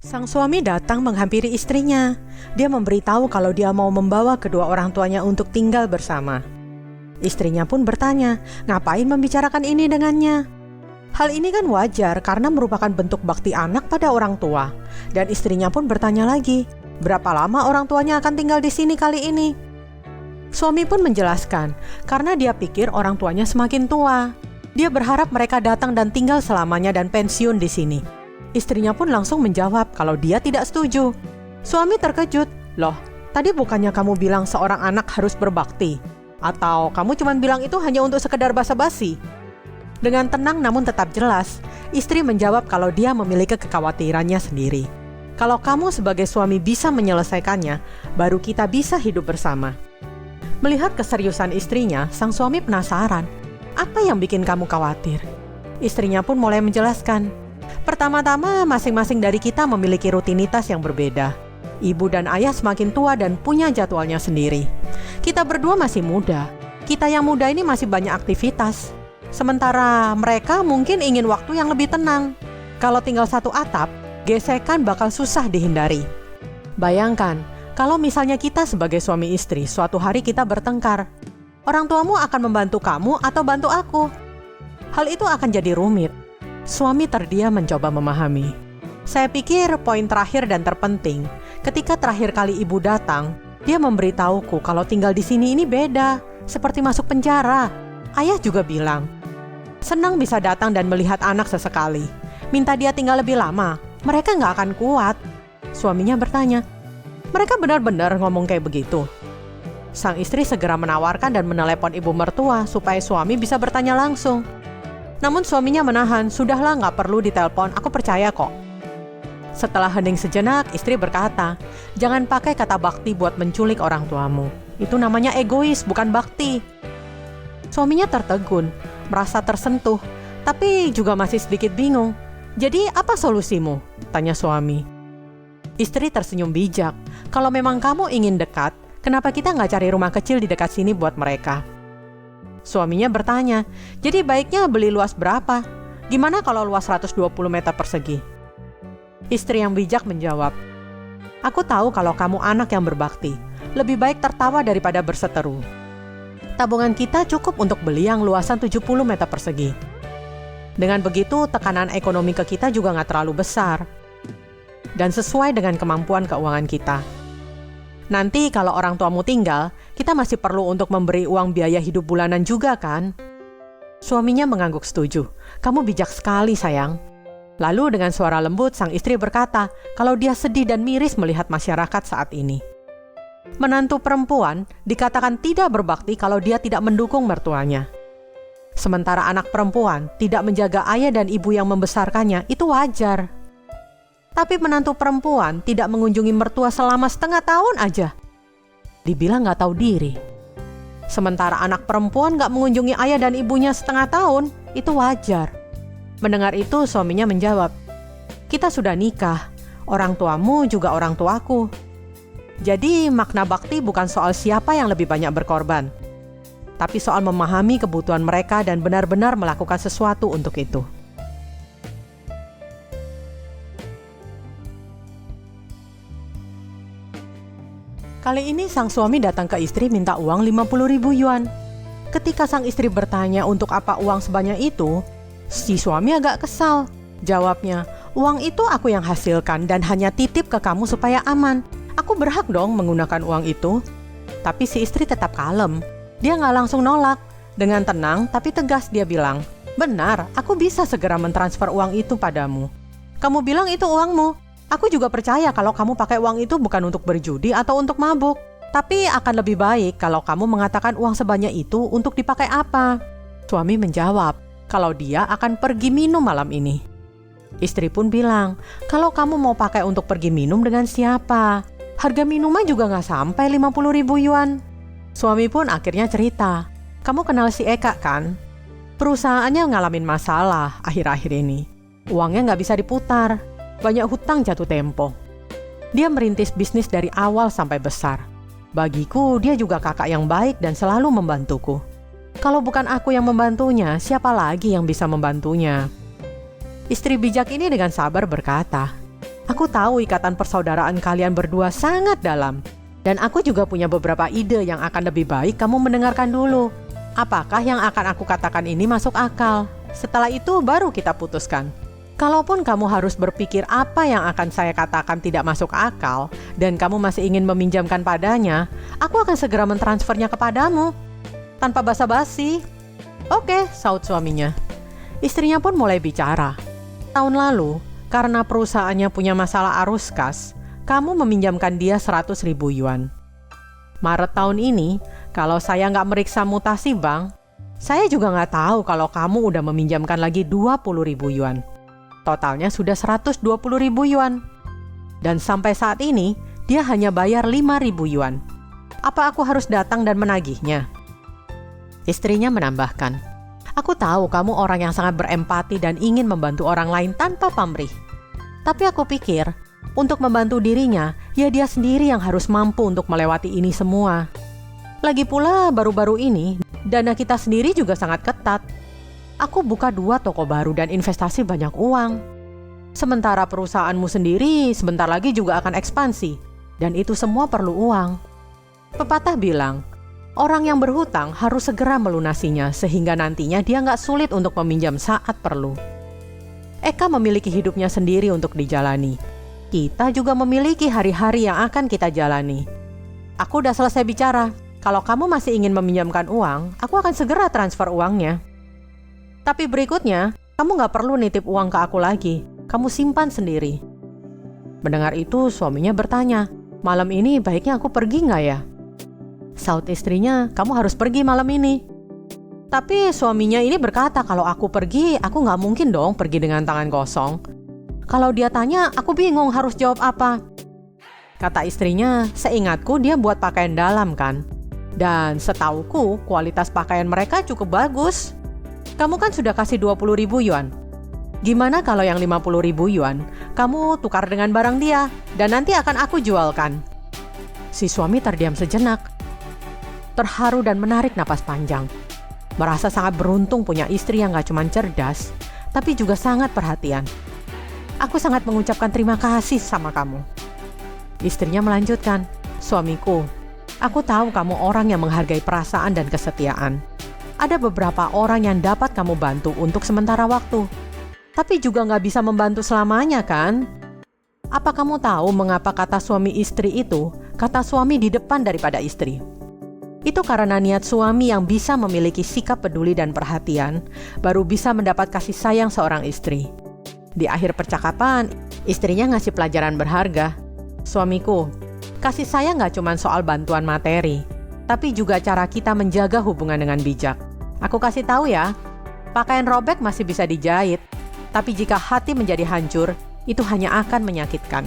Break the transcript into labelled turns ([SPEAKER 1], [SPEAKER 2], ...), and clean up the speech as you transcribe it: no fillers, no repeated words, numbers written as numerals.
[SPEAKER 1] Sang suami datang menghampiri istrinya. Dia memberitahu kalau dia mau membawa kedua orang tuanya untuk tinggal bersama. Istrinya pun bertanya, ngapain membicarakan ini dengannya? Hal ini kan wajar karena merupakan bentuk bakti anak pada orang tua. Dan istrinya pun bertanya lagi, berapa lama orang tuanya akan tinggal di sini kali ini? Suami pun menjelaskan, karena dia pikir orang tuanya semakin tua. Dia berharap mereka datang dan tinggal selamanya dan pensiun di sini. Istrinya pun langsung menjawab kalau dia tidak setuju. Suami terkejut, loh, tadi bukannya kamu bilang seorang anak harus berbakti? Atau kamu cuma bilang itu hanya untuk sekedar basa-basi? Dengan tenang namun tetap jelas, istri menjawab kalau dia memiliki kekhawatirannya sendiri. Kalau kamu sebagai suami bisa menyelesaikannya, baru kita bisa hidup bersama. Melihat keseriusan istrinya, sang suami penasaran, apa yang bikin kamu khawatir? Istrinya pun mulai menjelaskan, pertama-tama masing-masing dari kita memiliki rutinitas yang berbeda. Ibu dan ayah semakin tua dan punya jadwalnya sendiri. Kita berdua masih muda. Kita yang muda ini masih banyak aktivitas. Sementara mereka mungkin ingin waktu yang lebih tenang. Kalau tinggal satu atap, gesekan bakal susah dihindari. Bayangkan, kalau misalnya kita sebagai suami istri, suatu hari kita bertengkar. Orang tuamu akan membantu kamu atau bantu aku? Hal itu akan jadi rumit. Suami terdiam mencoba memahami. Saya pikir poin terakhir dan terpenting, ketika terakhir kali ibu datang, dia memberitahuku kalau tinggal di sini ini beda, seperti masuk penjara. Ayah juga bilang, senang bisa datang dan melihat anak sesekali. Minta dia tinggal lebih lama, mereka nggak akan kuat. Suaminya bertanya, mereka benar-benar ngomong kayak begitu? Sang istri segera menawarkan dan menelepon ibu mertua supaya suami bisa bertanya langsung. Namun suaminya menahan, sudahlah nggak perlu ditelepon, aku percaya kok. Setelah hening sejenak, istri berkata, jangan pakai kata bakti buat menculik orang tuamu. Itu namanya egois, bukan bakti. Suaminya tertegun, merasa tersentuh, tapi juga masih sedikit bingung. Jadi apa solusimu? Tanya suami. Istri tersenyum bijak, kalau memang kamu ingin dekat, kenapa kita nggak cari rumah kecil di dekat sini buat mereka? Suaminya bertanya, jadi baiknya beli luas berapa? Gimana kalau luas 120 meter persegi? Istri yang bijak menjawab, aku tahu kalau kamu anak yang berbakti. Lebih baik tertawa daripada berseteru. Tabungan kita cukup untuk beli yang luasan 70 meter persegi. Dengan begitu, tekanan ekonomi ke kita juga nggak terlalu besar. Dan sesuai dengan kemampuan keuangan kita. Nanti kalau orang tuamu tinggal, kita masih perlu untuk memberi uang biaya hidup bulanan juga kan? Suaminya mengangguk setuju. Kamu bijak sekali sayang. Lalu dengan suara lembut sang istri berkata kalau dia sedih dan miris melihat masyarakat saat ini. Menantu perempuan dikatakan tidak berbakti kalau dia tidak mendukung mertuanya. Sementara anak perempuan tidak menjaga ayah dan ibu yang membesarkannya, itu wajar. Tapi menantu perempuan tidak mengunjungi mertua selama setengah tahun aja. Dibilang gak tahu diri. Sementara anak perempuan gak mengunjungi ayah dan ibunya setengah tahun, itu wajar. Mendengar itu suaminya menjawab, kita sudah nikah, orang tuamu juga orang tuaku. Jadi makna bakti bukan soal siapa yang lebih banyak berkorban, tapi soal memahami kebutuhan mereka dan benar-benar melakukan sesuatu untuk itu. Kali ini sang suami datang ke istri minta uang 50.000 yuan. Ketika sang istri bertanya untuk apa uang sebanyak itu, si suami agak kesal. Jawabnya, uang itu aku yang hasilkan dan hanya titip ke kamu supaya aman. Aku berhak dong menggunakan uang itu. Tapi si istri tetap kalem. Dia nggak langsung nolak. Dengan tenang tapi tegas dia bilang, benar, aku bisa segera mentransfer uang itu padamu. Kamu bilang itu uangmu. Aku juga percaya kalau kamu pakai uang itu bukan untuk berjudi atau untuk mabuk. Tapi akan lebih baik kalau kamu mengatakan uang sebanyak itu untuk dipakai apa. Suami menjawab, kalau dia akan pergi minum malam ini. Istri pun bilang, kalau kamu mau pakai untuk pergi minum dengan siapa? Harga minuman juga nggak sampai 50.000 yuan. Suami pun akhirnya cerita, kamu kenal si Eka kan? Perusahaannya ngalamin masalah akhir-akhir ini. Uangnya nggak bisa diputar. Banyak hutang jatuh tempo. Dia merintis bisnis dari awal sampai besar. Bagiku, dia juga kakak yang baik dan selalu membantuku. Kalau bukan aku yang membantunya, siapa lagi yang bisa membantunya? Istri bijak ini dengan sabar berkata, Aku tahu ikatan persaudaraan kalian berdua sangat dalam. Dan aku juga punya beberapa ide yang akan lebih baik kamu mendengarkan dulu. Apakah yang akan aku katakan ini masuk akal? Setelah itu baru kita putuskan. Kalaupun kamu harus berpikir apa yang akan saya katakan tidak masuk akal, dan kamu masih ingin meminjamkan padanya, aku akan segera mentransfernya kepadamu. Tanpa basa-basi. Oke, saut suaminya. Istrinya pun mulai bicara. Tahun lalu, karena perusahaannya punya masalah arus kas, kamu meminjamkan dia 100.000 yuan. Maret tahun ini, kalau saya nggak meriksa mutasi bank, saya juga nggak tahu kalau kamu udah meminjamkan lagi 20.000 yuan. Totalnya sudah 120.000 yuan. Dan sampai saat ini, dia hanya bayar 5.000 yuan. Apa aku harus datang dan menagihnya? Istrinya menambahkan, aku tahu kamu orang yang sangat berempati dan ingin membantu orang lain tanpa pamrih. Tapi aku pikir, untuk membantu dirinya, ya dia sendiri yang harus mampu untuk melewati ini semua. Lagi pula baru-baru ini, dana kita sendiri juga sangat ketat. Aku buka 2 toko baru dan investasi banyak uang. Sementara perusahaanmu sendiri sebentar lagi juga akan ekspansi, dan itu semua perlu uang. Pepatah bilang, orang yang berhutang harus segera melunasinya sehingga nantinya dia nggak sulit untuk meminjam saat perlu. Eka memiliki hidupnya sendiri untuk dijalani. Kita juga memiliki hari-hari yang akan kita jalani. Aku udah selesai bicara. Kalau kamu masih ingin meminjamkan uang, aku akan segera transfer uangnya. Tapi berikutnya, kamu gak perlu nitip uang ke aku lagi. Kamu simpan sendiri. Mendengar itu, suaminya bertanya, malam ini baiknya aku pergi gak ya? Saut istrinya, kamu harus pergi malam ini. Tapi suaminya ini berkata kalau aku pergi, aku gak mungkin dong pergi dengan tangan kosong. Kalau dia tanya, aku bingung harus jawab apa. Kata istrinya, seingatku dia buat pakaian dalam kan. Dan setauku kualitas pakaian mereka cukup bagus. Kamu kan sudah kasih 20.000 yuan. Gimana kalau yang 50.000 yuan, kamu tukar dengan barang dia, dan nanti akan aku jualkan. Si suami terdiam sejenak. Terharu dan menarik napas panjang. Merasa sangat beruntung punya istri yang gak cuma cerdas, tapi juga sangat perhatian. Aku sangat mengucapkan terima kasih sama kamu. Istrinya melanjutkan, suamiku, aku tahu kamu orang yang menghargai perasaan dan kesetiaan. Ada beberapa orang yang dapat kamu bantu untuk sementara waktu, tapi juga nggak bisa membantu selamanya kan? Apa kamu tahu mengapa kata suami istri itu, kata suami di depan daripada istri? Itu karena niat suami yang bisa memiliki sikap peduli dan perhatian, baru bisa mendapat kasih sayang seorang istri. Di akhir percakapan, istrinya ngasih pelajaran berharga. Suamiku, kasih sayang gak cuma soal bantuan materi, tapi juga cara kita menjaga hubungan dengan bijak. Aku kasih tahu ya, pakaian robek masih bisa dijahit, tapi jika hati menjadi hancur, itu hanya akan menyakitkan.